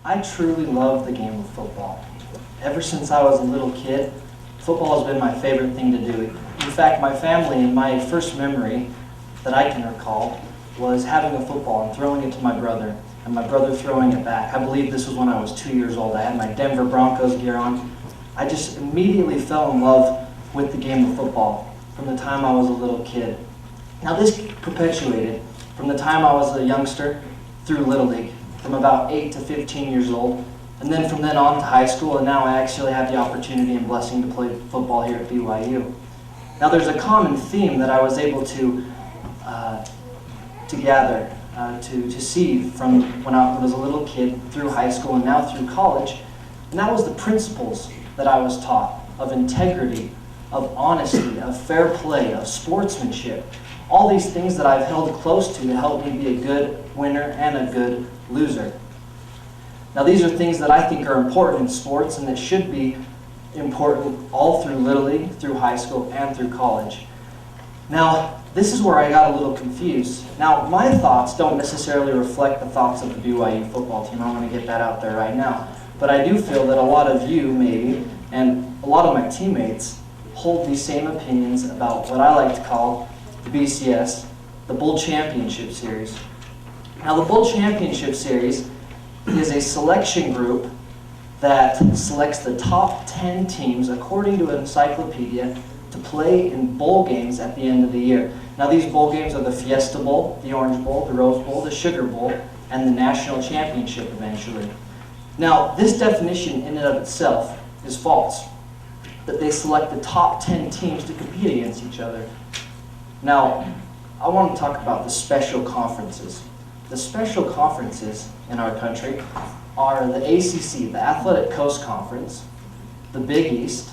I truly love the game of football. Ever since I was a little kid, football has been my favorite thing to do. In fact, my family, my first memory that I can recall was having a football and throwing it to my brother, and my brother throwing it back. I believe this was when I was 2 years old. I had my Denver Broncos gear on. I just immediately fell in love with the game of football from the time I was a little kid. Now this perpetuated from the time I was a youngster through Little League, from about 8 to 15 years old, and then from then on to high school, and now I actually have the opportunity and blessing to play football here at BYU. Now there's a common theme that I was able to gather, to see from when I was a little kid through high school and now through college, and that was the principles that I was taught of integrity, of honesty, of fair play, of sportsmanship. All these things that I've held close to help me be a good winner and a good loser. Now these are things that I think are important in sports and that should be important all through Little League, through high school, and through college. Now, this is where I got a little confused. Now, my thoughts don't necessarily reflect the thoughts of the BYU football team. I'm going to get that out there right now. But I do feel that a lot of you, maybe, and a lot of my teammates hold these same opinions about what I like to call the BCS, the Bull Championship Series. Now, the Bull Championship Series is a selection group that selects the top 10 teams, according to an encyclopedia, to play in bowl games at the end of the year. Now these bowl games are the Fiesta Bowl, the Orange Bowl, the Rose Bowl, the Sugar Bowl, and the National Championship eventually. Now this definition in and of itself is false, that they select the top 10 teams to compete against each other. Now, I want to talk about the special conferences. The special conferences in our country are the ACC, the Athletic Coast Conference, the Big East,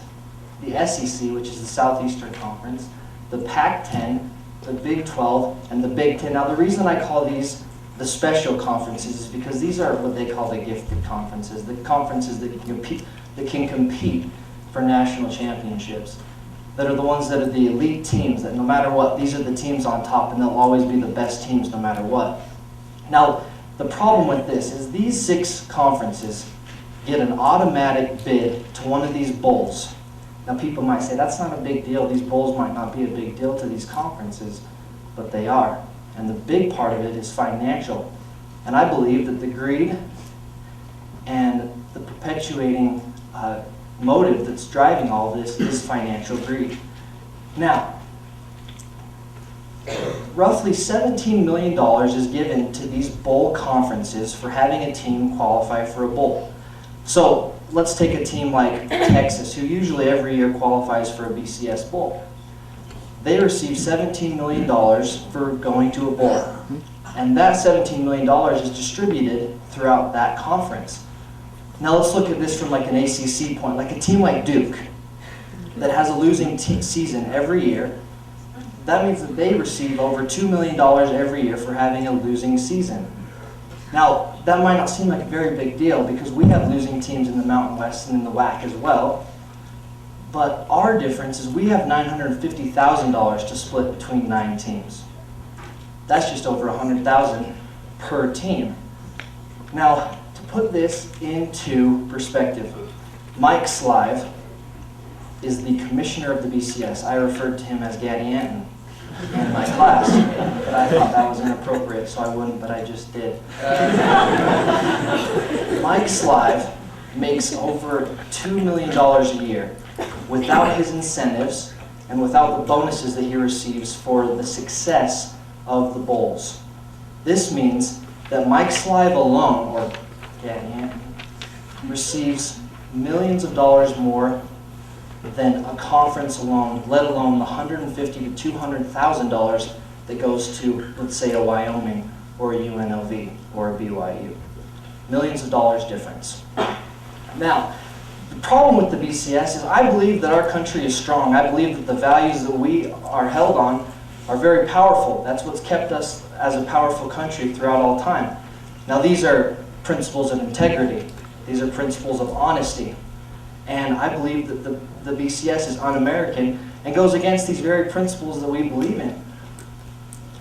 the SEC, which is the Southeastern Conference, the Pac-10, the Big 12, and the Big 10. Now the reason I call these the special conferences is because these are what they call the gifted conferences, the conferences that can compete for national championships, that are the ones that are the elite teams, that no matter what, these are the teams on top and they'll always be the best teams no matter what. Now, the problem with this is these 6 conferences get an automatic bid to one of these bowls. Now people might say, that's not a big deal. These bowls might not be a big deal to these conferences, but they are. And the big part of it is financial. And I believe that the greed and the perpetuating motive that's driving all this is financial greed. Now, roughly $17 million is given to these bowl conferences for having a team qualify for a bowl. So let's take a team like Texas, who usually every year qualifies for a BCS bowl. They receive $17 million for going to a bowl. And that $17 million is distributed throughout that conference. Now let's look at this from like an ACC point, like a team like Duke that has a losing season every year. That means that they receive over $2 million every year for having a losing season. Now, that might not seem like a very big deal because we have losing teams in the Mountain West and in the WAC as well. But our difference is we have $950,000 to split between 9 teams. That's just over $100,000 per team. Now, to put this into perspective, Mike Slive is the commissioner of the BCS. I referred to him as Gaddy Anton in my class, but I thought that was inappropriate, so I wouldn't, but I just did. Mike Slive makes over $2 million a year without his incentives and without the bonuses that he receives for the success of the bowls. This means that Mike Slive alone, or Gaddy Anton, receives millions of dollars more than a conference alone, let alone the $150,000 to $200,000 that goes to, let's say, a Wyoming or a UNLV or a BYU. Millions of dollars difference. Now, the problem with the BCS is I believe that our country is strong. I believe that the values that we are held on are very powerful. That's what's kept us as a powerful country throughout all time. Now, these are principles of integrity. These are principles of honesty. And I believe that the BCS is un-American and goes against these very principles that we believe in.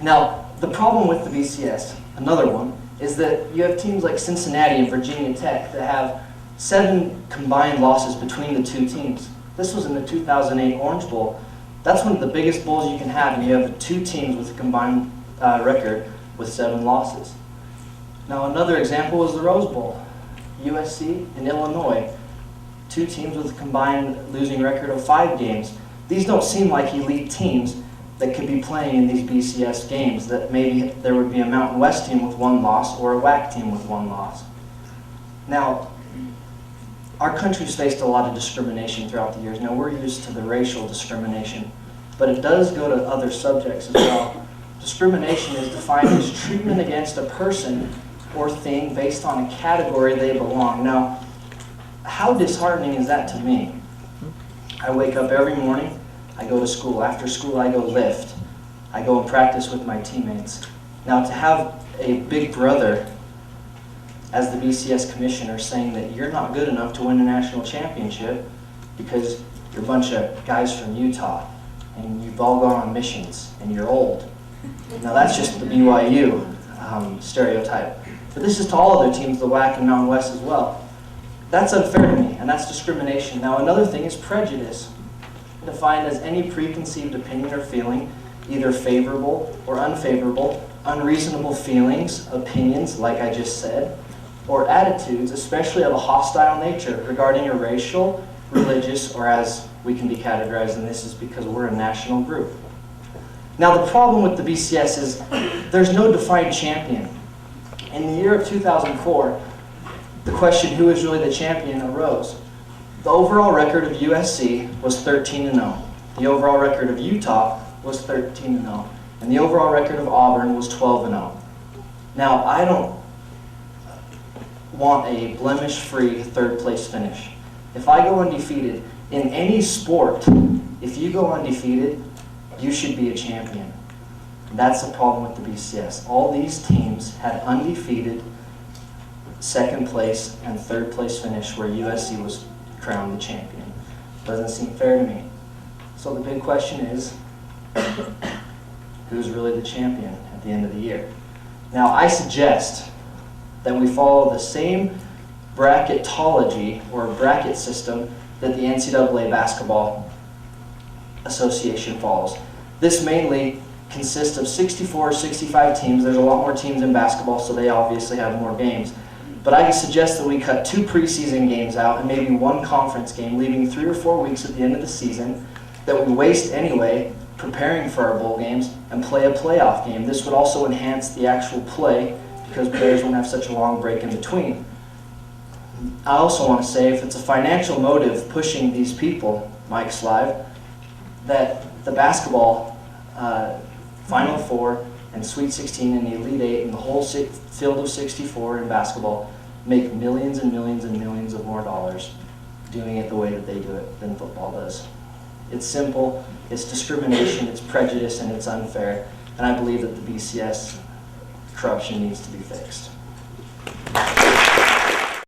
Now, the problem with the BCS, another one, is that you have teams like Cincinnati and Virginia Tech that have 7 combined losses between the two teams. This was in the 2008 Orange Bowl. That's one of the biggest bowls you can have, and you have 2 teams with a combined record with 7 losses. Now another example is the Rose Bowl. USC and Illinois, 2 teams with a combined losing record of 5 games. These don't seem like elite teams that could be playing in these BCS games, that maybe there would be a Mountain West team with 1 loss or a WAC team with 1 loss. Now, our country's faced a lot of discrimination throughout the years. Now, we're used to the racial discrimination, but it does go to other subjects as well. Discrimination is defined as treatment against a person or thing based on a category they belong. Now, how disheartening is that to me? I wake up every morning, I go to school. After school, I go lift. I go and practice with my teammates. Now, to have a big brother as the BCS commissioner saying that you're not good enough to win a national championship because you're a bunch of guys from Utah and you've all gone on missions and you're old. Now, that's just the BYU stereotype. But this is to all other teams, the WAC and Mountain West as well. That's unfair to me, and that's discrimination. Now, another thing is prejudice, defined as any preconceived opinion or feeling, either favorable or unfavorable, unreasonable feelings, opinions, like I just said, or attitudes, especially of a hostile nature, regarding a racial, religious, or as we can be categorized in this is because we're a national group. Now, the problem with the BCS is there's no defined champion. In the year of 2004, the question, who is really the champion, arose. The overall record of USC was 13-0. The overall record of Utah was 13-0. And the overall record of Auburn was 12-0. Now, I don't want a blemish-free third-place finish. If I go undefeated in any sport, if you go undefeated, you should be a champion. That's the problem with the BCS. All these teams had undefeated second place and third place finish where USC was crowned the champion. Doesn't seem fair to me. So the big question is, who's really the champion at the end of the year? Now, I suggest that we follow the same bracketology or bracket system that the NCAA Basketball Association follows. This mainly consists of 64 or 65 teams. There's a lot more teams in basketball, so they obviously have more games. But I suggest that we cut 2 preseason games out and maybe 1 conference game, leaving 3 or 4 weeks at the end of the season that we waste anyway preparing for our bowl games and play a playoff game. This would also enhance the actual play because players won't have such a long break in between. I also want to say, if it's a financial motive pushing these people, Mike Slive, that the basketball Final Four and Sweet 16 and the Elite 8 and the whole field of 64 in basketball make millions and millions and millions of more dollars doing it the way that they do it than football does. It's simple, it's discrimination, it's prejudice, and it's unfair. And I believe that the BCS corruption needs to be fixed.